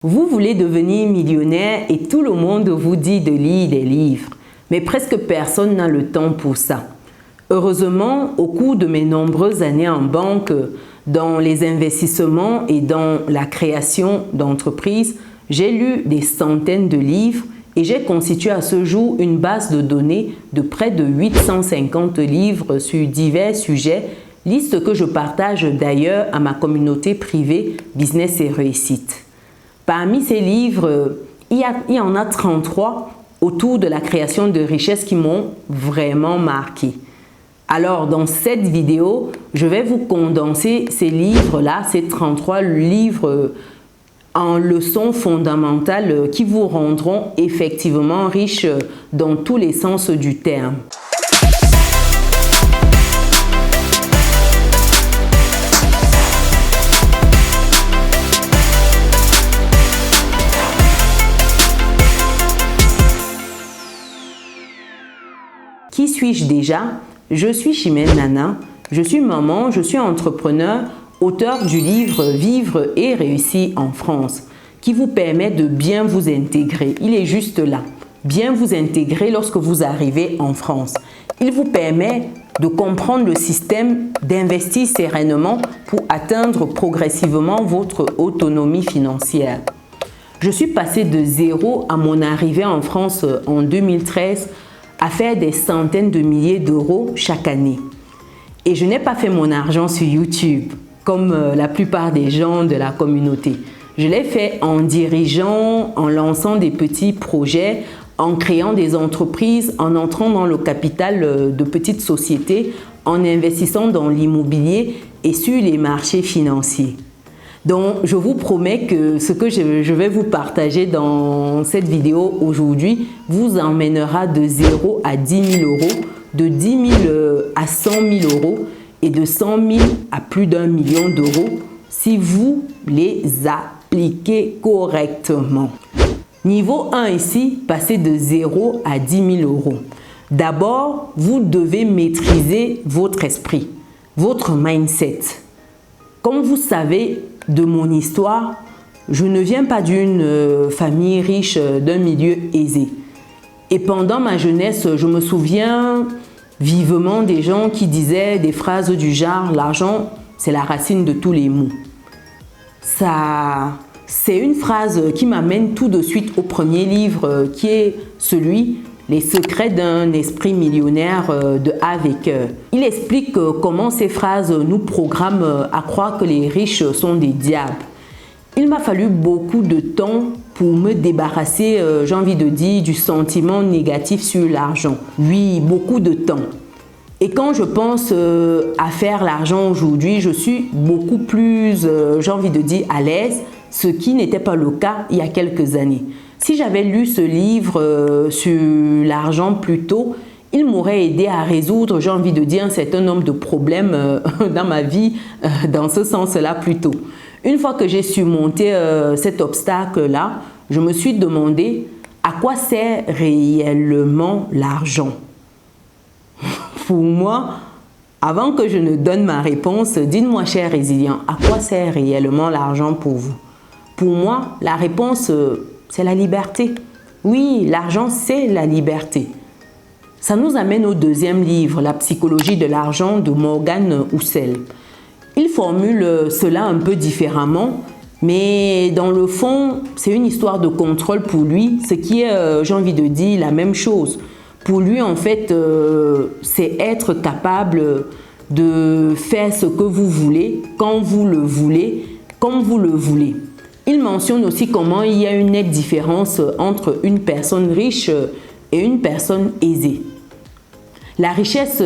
Vous voulez devenir millionnaire et tout le monde vous dit de lire des livres, mais presque personne n'a le temps pour ça. Heureusement, au cours de mes nombreuses années en banque, dans les investissements et dans la création d'entreprises, j'ai lu des centaines de livres et j'ai constitué à ce jour une base de données de près de 850 livres sur divers sujets, liste que je partage d'ailleurs à ma communauté privée Business et Réussite. Parmi ces livres, il y en a 33 autour de la création de richesses qui m'ont vraiment marqué. Alors, dans cette vidéo, je vais vous condenser ces livres-là, ces 33 livres en leçons fondamentales qui vous rendront effectivement riches dans tous les sens du terme. Qui suis-je déjà? Je suis Chimène Nana, je suis maman, je suis entrepreneur, auteur du livre « Vivre et réussir en France » qui vous permet de bien vous intégrer. Il est juste là, bien vous intégrer lorsque vous arrivez en France. Il vous permet de comprendre le système, d'investir sereinement pour atteindre progressivement votre autonomie financière. Je suis passée de zéro à mon arrivée en France en 2013 à faire des centaines de milliers d'euros chaque année. Et je n'ai pas fait mon argent sur YouTube, comme la plupart des gens de la communauté. Je l'ai fait en dirigeant, en lançant des petits projets, en créant des entreprises, en entrant dans le capital de petites sociétés, en investissant dans l'immobilier et sur les marchés financiers. Donc, je vous promets que ce que je vais vous partager dans cette vidéo aujourd'hui vous emmènera de 0 à 10 000 euros, de 10 000 à 100 000 euros et de 100 000 à plus d'1 million d'euros si vous les appliquez correctement. Niveau 1 ici, passez de 0 à 10 000 euros. D'abord, vous devez maîtriser votre esprit, votre mindset. Comme vous savez de mon histoire, je ne viens pas d'une famille riche, d'un milieu aisé. Et pendant ma jeunesse, je me souviens vivement des gens qui disaient des phrases du genre « l'argent, c'est la racine de tous les maux ». C'est une phrase qui m'amène tout de suite au premier livre qui est celui « Les secrets d'un esprit millionnaire » de Havecker. Il explique comment ces phrases nous programment à croire que les riches sont des diables. Il m'a fallu beaucoup de temps pour me débarrasser, j'ai envie de dire, du sentiment négatif sur l'argent. Oui, beaucoup de temps. Et quand je pense à faire l'argent aujourd'hui, je suis beaucoup plus, j'ai envie de dire, à l'aise, ce qui n'était pas le cas il y a quelques années. Si j'avais lu ce livre sur l'argent plus tôt, il m'aurait aidé à résoudre, j'ai envie de dire, un certain nombre de problèmes dans ma vie, dans ce sens-là plus tôt. Une fois que j'ai surmonté cet obstacle-là, je me suis demandé à quoi sert réellement l'argent. Pour moi, avant que je ne donne ma réponse, dites-moi, cher résilient, à quoi sert réellement l'argent pour vous? Pour moi, la réponse, c'est la liberté. Oui, l'argent, c'est la liberté. Ça nous amène au deuxième livre, La psychologie de l'argent de Morgan Housel. Il formule cela un peu différemment, mais dans le fond, c'est une histoire de contrôle pour lui, ce qui est, j'ai envie de dire, la même chose. Pour lui, en fait, c'est être capable de faire ce que vous voulez, quand vous le voulez, comme vous le voulez. Il mentionne aussi comment il y a une nette différence entre une personne riche et une personne aisée. La richesse,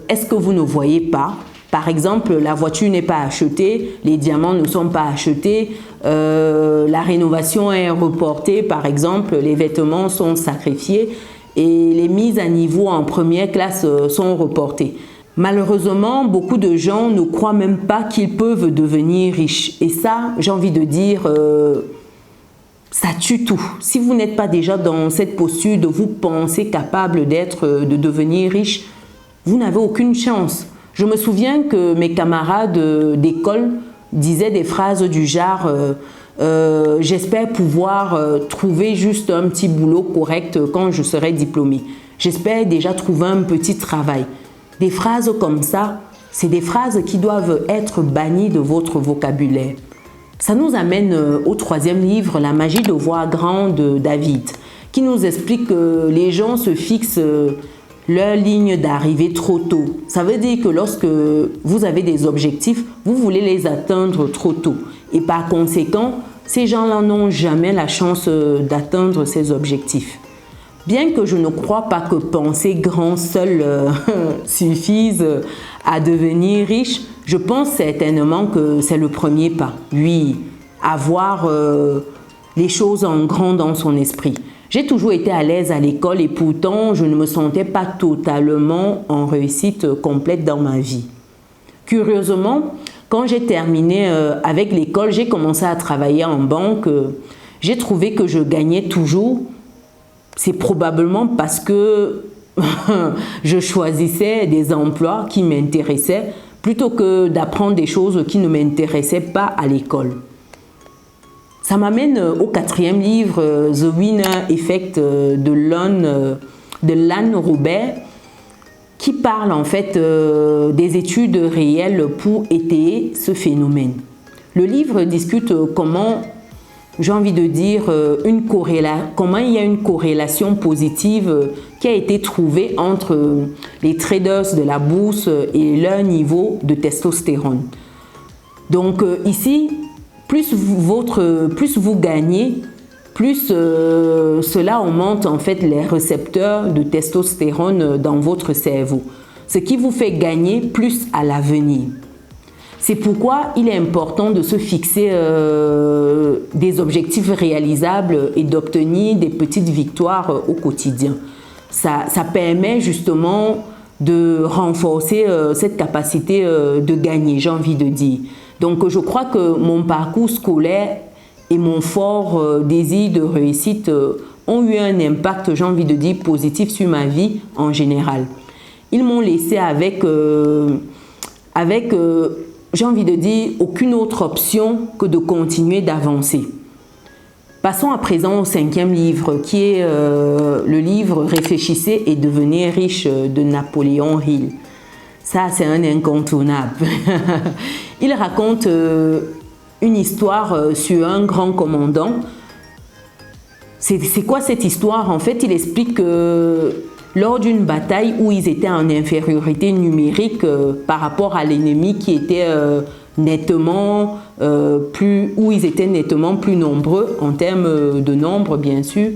est-ce que vous ne voyez pas? Par exemple, la voiture n'est pas achetée, les diamants ne sont pas achetés, la rénovation est reportée, par exemple, les vêtements sont sacrifiés et les mises à niveau en première classe sont reportées. Malheureusement, beaucoup de gens ne croient même pas qu'ils peuvent devenir riches. Et ça, j'ai envie de dire, ça tue tout. Si vous n'êtes pas déjà dans cette posture de vous penser capable de devenir riche, vous n'avez aucune chance. Je me souviens que mes camarades d'école disaient des phrases du genre J'espère pouvoir trouver juste un petit boulot correct quand je serai diplômée. J'espère déjà trouver un petit travail. Des phrases comme ça, c'est des phrases qui doivent être bannies de votre vocabulaire. Ça nous amène au troisième livre, La magie de voir grand de David, qui nous explique que les gens se fixent leur ligne d'arrivée trop tôt. Ça veut dire que lorsque vous avez des objectifs, vous voulez les atteindre trop tôt. Et par conséquent, ces gens-là n'ont jamais la chance d'atteindre ces objectifs. Bien que je ne crois pas que penser grand seul suffise à devenir riche, je pense certainement que c'est le premier pas. Oui, avoir les choses en grand dans son esprit. J'ai toujours été à l'aise à l'école et pourtant je ne me sentais pas totalement en réussite complète dans ma vie. Curieusement, quand j'ai terminé avec l'école, j'ai commencé à travailler en banque. J'ai trouvé que je gagnais toujours. C'est probablement parce que je choisissais des emplois qui m'intéressaient plutôt que d'apprendre des choses qui ne m'intéressaient pas à l'école. Ça m'amène au quatrième livre, The Winner Effect de Lan Robert, qui parle en fait des études réelles pour étayer ce phénomène. Le livre discute comment, j'ai envie de dire, comment il y a une corrélation positive qui a été trouvée entre les traders de la bourse et leur niveau de testostérone. Donc ici, plus vous gagnez, plus cela augmente en fait les récepteurs de testostérone dans votre cerveau, ce qui vous fait gagner plus à l'avenir. C'est pourquoi il est important de se fixer des objectifs réalisables et d'obtenir des petites victoires au quotidien. Ça permet justement de renforcer cette capacité de gagner, j'ai envie de dire. Donc je crois que mon parcours scolaire et mon fort désir de réussite ont eu un impact, j'ai envie de dire, positif sur ma vie en général. Ils m'ont laissé avec j'ai envie de dire, aucune autre option que de continuer d'avancer. Passons à présent au cinquième livre, qui est le livre « Réfléchissez et devenez riche » de Napoléon Hill. Ça, c'est un incontournable. Il raconte une histoire sur un grand commandant. C'est quoi cette histoire? En fait, il explique que lors d'une bataille où ils étaient en infériorité numérique par rapport à l'ennemi qui était nettement plus nombreux en termes de nombre, bien sûr,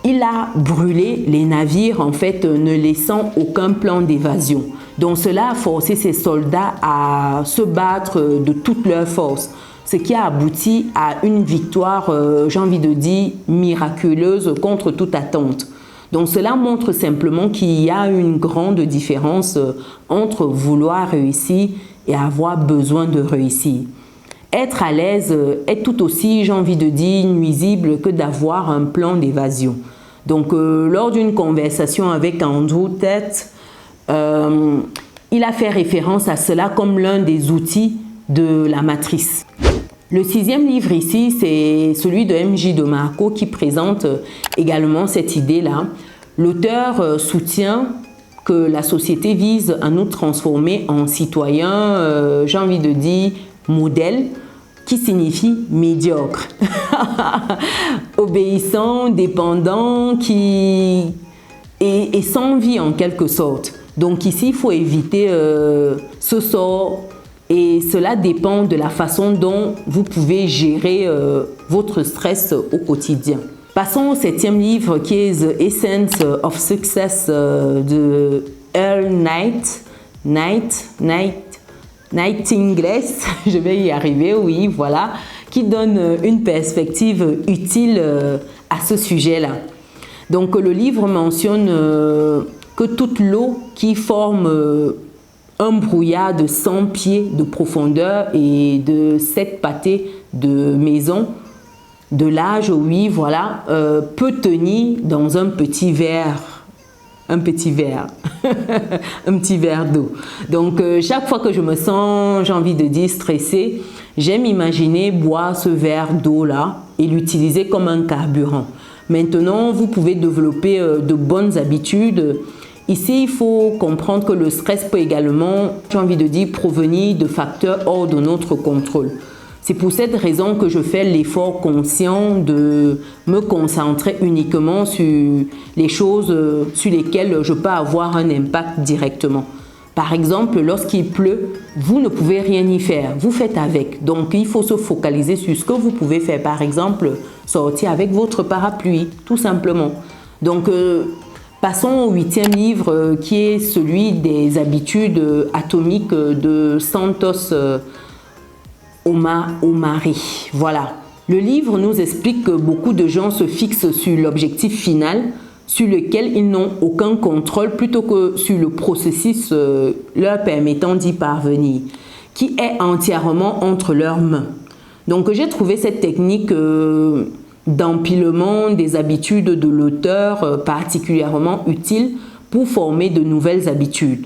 il a brûlé les navires, en fait, ne laissant aucun plan d'évasion. Donc cela a forcé ses soldats à se battre de toutes leurs forces, ce qui a abouti à une victoire, j'ai envie de dire, miraculeuse contre toute attente. Donc cela montre simplement qu'il y a une grande différence entre vouloir réussir et avoir besoin de réussir. Être à l'aise est tout aussi, j'ai envie de dire, nuisible que d'avoir un plan d'évasion. Donc lors d'une conversation avec Andrew Tate, il a fait référence à cela comme l'un des outils de la matrice. Le sixième livre ici, c'est celui de M.J. DeMarco qui présente également cette idée-là. L'auteur soutient que la société vise à nous transformer en citoyens, j'ai envie de dire, modèles, qui signifie médiocre, obéissant, dépendant, et sans vie en quelque sorte. Donc ici, il faut éviter ce sort et cela dépend de la façon dont vous pouvez gérer votre stress au quotidien. Passons au septième livre qui est The Essence of Success de Earl Nightingale, je vais y arriver, oui, voilà, qui donne une perspective utile à ce sujet-là. Donc le livre mentionne que toute l'eau qui forme un brouillard de 100 pieds de profondeur et de 7 pâtés de maison de l'âge, oui, voilà, peut tenir dans un petit verre. Un petit verre d'eau. Donc, chaque fois que je me sens, j'ai envie de dire, stressée, J'aime imaginer boire ce verre d'eau-là et l'utiliser comme un carburant. Maintenant, vous pouvez développer de bonnes habitudes. Ici, il faut comprendre que le stress peut également, j'ai envie de dire, provenir de facteurs hors de notre contrôle. C'est pour cette raison que je fais l'effort conscient de me concentrer uniquement sur les choses sur lesquelles je peux avoir un impact directement. Par exemple, lorsqu'il pleut, vous ne pouvez rien y faire, vous faites avec. Donc, il faut se focaliser sur ce que vous pouvez faire. Par exemple, sortir avec votre parapluie, tout simplement. Donc, passons au 8e livre qui est celui des habitudes atomiques de Santos Omari. Voilà. Le livre nous explique que beaucoup de gens se fixent sur l'objectif final sur lequel ils n'ont aucun contrôle plutôt que sur le processus leur permettant d'y parvenir, qui est entièrement entre leurs mains. Donc j'ai trouvé cette technique d'empilement des habitudes de l'auteur particulièrement utile pour former de nouvelles habitudes.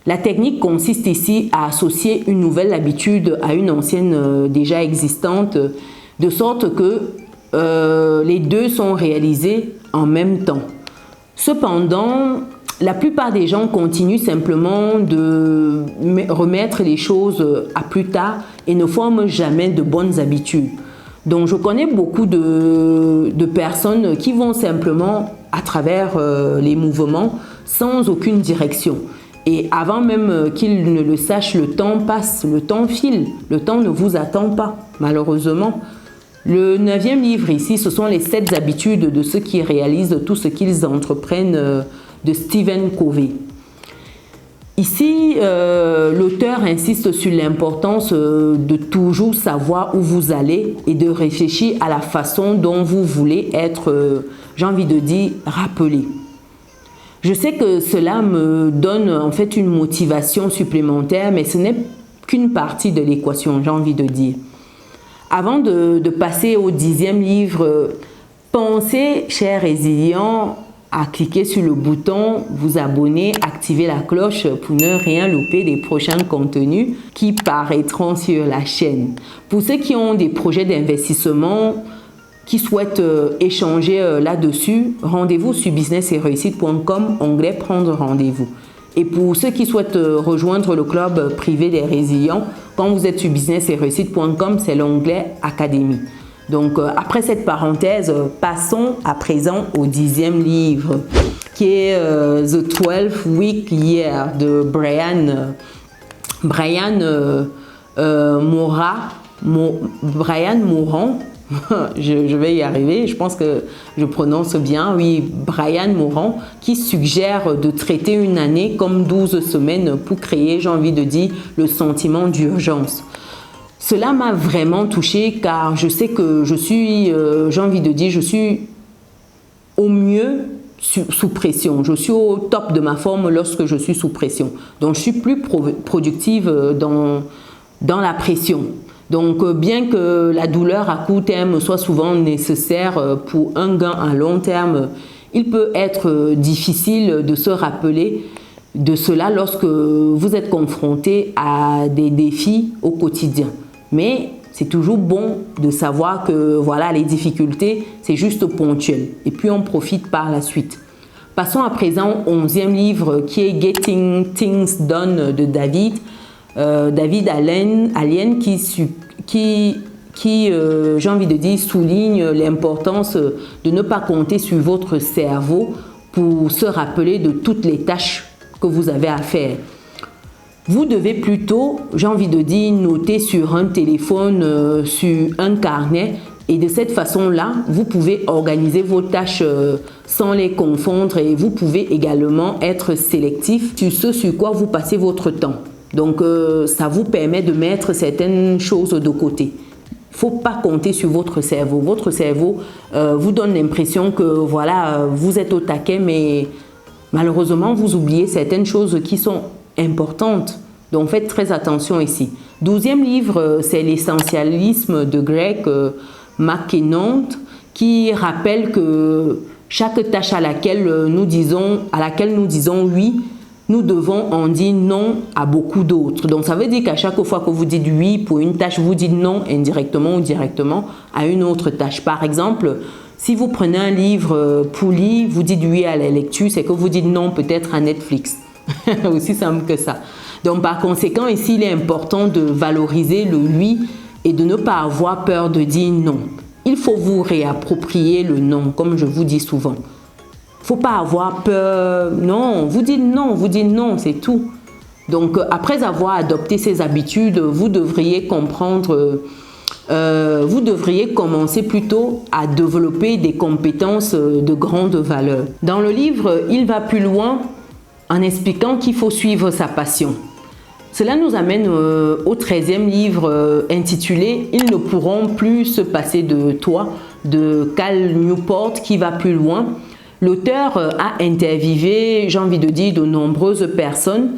La technique consiste ici à associer une nouvelle habitude à une ancienne déjà existante, de sorte que les deux sont réalisés en même temps. Cependant, la plupart des gens continuent simplement de remettre les choses à plus tard et ne forment jamais de bonnes habitudes. Donc, je connais beaucoup de personnes qui vont simplement à travers les mouvements sans aucune direction. Et avant même qu'ils ne le sachent, le temps passe, le temps file, le temps ne vous attend pas, malheureusement. Le 9e livre ici, ce sont les 7 habitudes de ceux qui réalisent tout ce qu'ils entreprennent de Stephen Covey. Ici, l'auteur insiste sur l'importance de toujours savoir où vous allez et de réfléchir à la façon dont vous voulez être, j'ai envie de dire, rappelé. Je sais que cela me donne en fait une motivation supplémentaire, mais ce n'est qu'une partie de l'équation, j'ai envie de dire. Avant de passer au 10e livre, pensez, chers résilients, à cliquer sur le bouton vous abonner, activer la cloche pour ne rien louper des prochains contenus qui paraîtront sur la chaîne. Pour ceux qui ont des projets d'investissement, qui souhaitent échanger là-dessus, rendez-vous sur business-et-réussite.com, onglet prendre rendez-vous. Et pour ceux qui souhaitent rejoindre le club privé des résilients, quand vous êtes sur business-et-réussite.com, c'est l'onglet Académie. Donc, après cette parenthèse, passons à présent au 10e livre, qui est The 12 Week Year de Brian Moran. Je vais y arriver, je pense que je prononce bien, oui, Brian Moran, qui suggère de traiter une année comme 12 semaines pour créer, j'ai envie de dire, le sentiment d'urgence. Cela m'a vraiment touchée car je sais que je suis, j'ai envie de dire, je suis au mieux sous pression. Je suis au top de ma forme lorsque je suis sous pression. Donc, je suis plus productive dans la pression. Donc, bien que la douleur à court terme soit souvent nécessaire pour un gain à long terme, il peut être difficile de se rappeler de cela lorsque vous êtes confronté à des défis au quotidien. Mais c'est toujours bon de savoir que voilà, les difficultés, c'est juste ponctuel. Et puis, on profite par la suite. Passons à présent au 11e livre qui est Getting Things Done de David Allen qui j'ai envie de dire, souligne l'importance de ne pas compter sur votre cerveau pour se rappeler de toutes les tâches que vous avez à faire. Vous devez plutôt, j'ai envie de dire, noter sur un téléphone, sur un carnet, et de cette façon-là, vous pouvez organiser vos tâches sans les confondre et vous pouvez également être sélectif sur ce sur quoi vous passez votre temps. Donc, ça vous permet de mettre certaines choses de côté. Il ne faut pas compter sur votre cerveau. Votre cerveau vous donne l'impression que voilà, vous êtes au taquet, mais malheureusement, vous oubliez certaines choses qui sont importantes. Donc, faites très attention ici. 12e livre, c'est l'essentialisme de Greg McKeown qui rappelle que chaque tâche à laquelle nous disons oui nous devons en dire non à beaucoup d'autres. Donc, ça veut dire qu'à chaque fois que vous dites oui pour une tâche, vous dites non indirectement ou directement à une autre tâche. Par exemple, si vous prenez un livre pour lire, vous dites oui à la lecture, c'est que vous dites non peut-être à Netflix. Aussi simple que ça. Donc, par conséquent, ici, il est important de valoriser le oui et de ne pas avoir peur de dire non. Il faut vous réapproprier le non, comme je vous dis souvent. Il ne faut pas avoir peur. Non, vous dites non, c'est tout. Donc, après avoir adopté ces habitudes, vous devriez comprendre, vous devriez commencer plutôt à développer des compétences de grande valeur. Dans le livre, il va plus loin en expliquant qu'il faut suivre sa passion. Cela nous amène au 13e livre intitulé « Ils ne pourront plus se passer de toi » de Cal Newport qui va plus loin. L'auteur a interviewé, j'ai envie de dire, de nombreuses personnes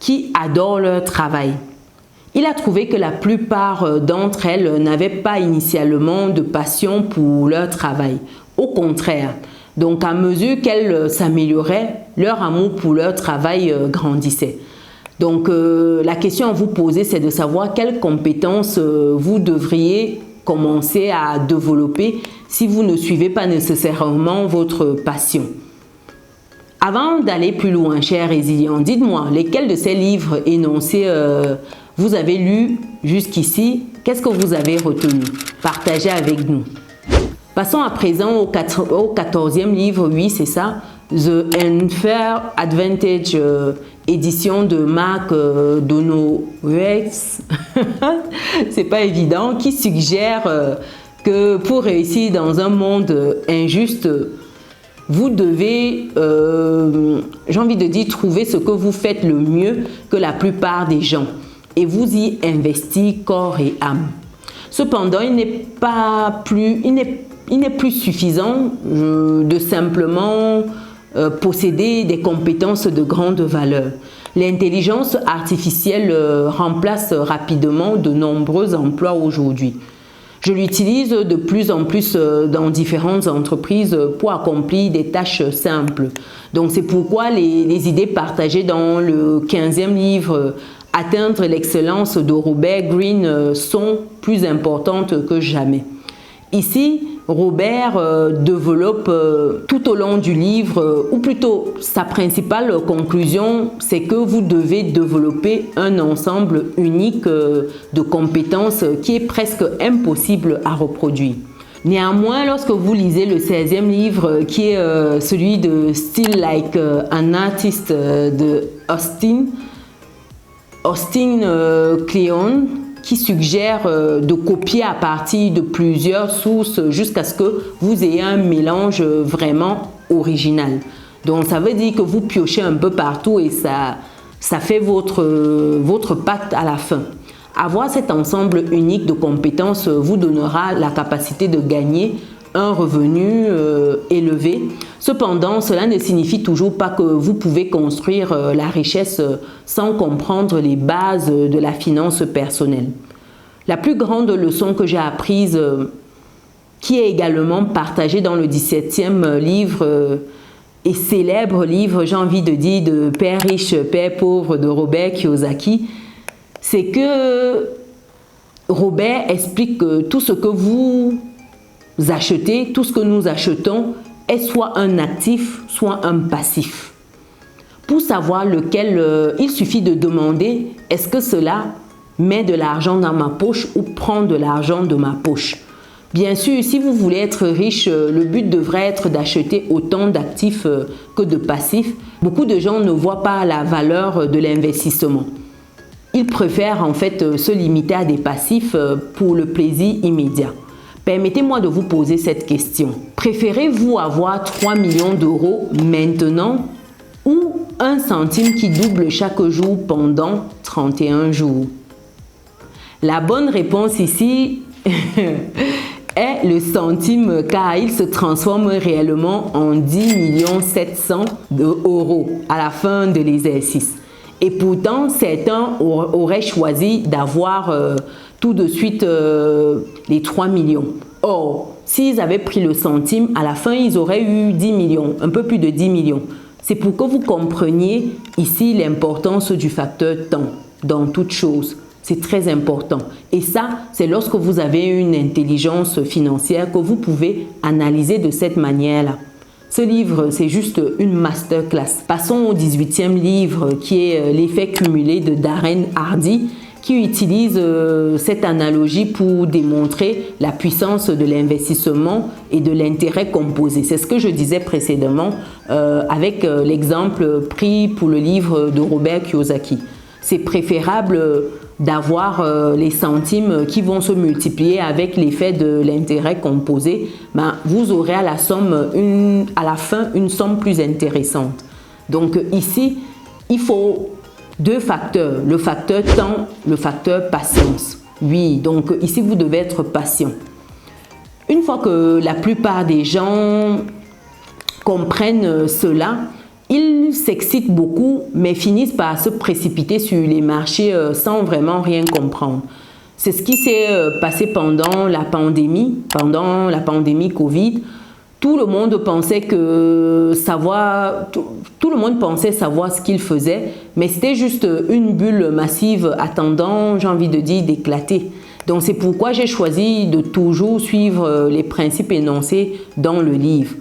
qui adorent leur travail. Il a trouvé que la plupart d'entre elles n'avaient pas initialement de passion pour leur travail. Au contraire, donc à mesure qu'elles s'amélioraient, leur amour pour leur travail grandissait. Donc la question à vous poser, c'est de savoir quelles compétences vous devriez commencer à développer si vous ne suivez pas nécessairement votre passion. Avant d'aller plus loin, chers résilients, dites-moi lesquels de ces livres énoncés vous avez lus jusqu'ici. Qu'est-ce que vous avez retenu? Partagez avec nous. Passons à présent au 14e livre, oui c'est ça, The Unfair Advantage, édition de Mark Donowitz. C'est pas évident, qui suggère que pour réussir dans un monde injuste, vous devez, j'ai envie de dire, trouver ce que vous faites le mieux que la plupart des gens et vous y investir corps et âme. Cependant, il n'est plus suffisant de simplement posséder des compétences de grande valeur. L'intelligence artificielle remplace rapidement de nombreux emplois aujourd'hui. Je l'utilise de plus en plus dans différentes entreprises pour accomplir des tâches simples. Donc c'est pourquoi les idées partagées dans le 15e livre Atteindre l'excellence de Robert Greene sont plus importantes que jamais. Ici, Robert développe tout au long du livre, ou plutôt sa principale conclusion, c'est que vous devez développer un ensemble unique de compétences qui est presque impossible à reproduire. Néanmoins, lorsque vous lisez le 16e livre, qui est celui de Still Like an Artist de Austin Kleon, qui suggère de copier à partir de plusieurs sources jusqu'à ce que vous ayez un mélange vraiment original. Donc ça veut dire que vous piochez un peu partout et ça fait votre patte à la fin. Avoir cet ensemble unique de compétences vous donnera la capacité de gagner un revenu élevé. Cependant, cela ne signifie toujours pas que vous pouvez construire la richesse sans comprendre les bases de la finance personnelle. La plus grande leçon que j'ai apprise, qui est également partagée dans le 17e livre et célèbre livre, j'ai envie de dire, de Père riche, Père pauvre de Robert Kiyosaki, c'est que Robert explique que tout ce que vous achetez, tout ce que nous achetons est soit un actif, soit un passif. Pour savoir lequel, il suffit de demander est-ce que cela met de l'argent dans ma poche ou prend de l'argent de ma poche. Bien sûr, si vous voulez être riche, le but devrait être d'acheter autant d'actifs que de passifs. Beaucoup de gens ne voient pas la valeur de l'investissement. Ils préfèrent en fait se limiter à des passifs pour le plaisir immédiat. Permettez-moi de vous poser cette question. Préférez-vous avoir 3 millions d'euros maintenant ou 1 centime qui double chaque jour pendant 31 jours? La bonne réponse ici est le centime car il se transforme réellement en 10 700 000 € à la fin de l'exercice. Et pourtant, certains auraient choisi d'avoir tout de suite les 3 millions. Or, s'ils avaient pris le centime, à la fin, ils auraient eu 10 millions, un peu plus de 10 millions. C'est pour que vous compreniez ici l'importance du facteur temps dans toute chose. C'est très important. Et ça, c'est lorsque vous avez une intelligence financière que vous pouvez analyser de cette manière-là. Ce livre, c'est juste une masterclass. Passons au 18e livre qui est L'effet cumulé de Darren Hardy, qui utilise cette analogie pour démontrer la puissance de l'investissement et de l'intérêt composé. C'est ce que je disais précédemment avec l'exemple pris pour le livre de Robert Kiyosaki. C'est préférable d'avoir les centimes qui vont se multiplier avec l'effet de l'intérêt composé. Vous aurez à la fin une somme plus intéressante. Donc ici, il faut deux facteurs, le facteur temps, le facteur patience. Oui, donc ici vous devez être patient. Une fois que la plupart des gens comprennent cela, ils s'excitent beaucoup, mais finissent par se précipiter sur les marchés sans vraiment rien comprendre. C'est ce qui s'est passé pendant la pandémie Covid. Tout le monde pensait savoir ce qu'il faisait, mais c'était juste une bulle massive attendant, j'ai envie de dire, d'éclater. Donc c'est pourquoi j'ai choisi de toujours suivre les principes énoncés dans le livre.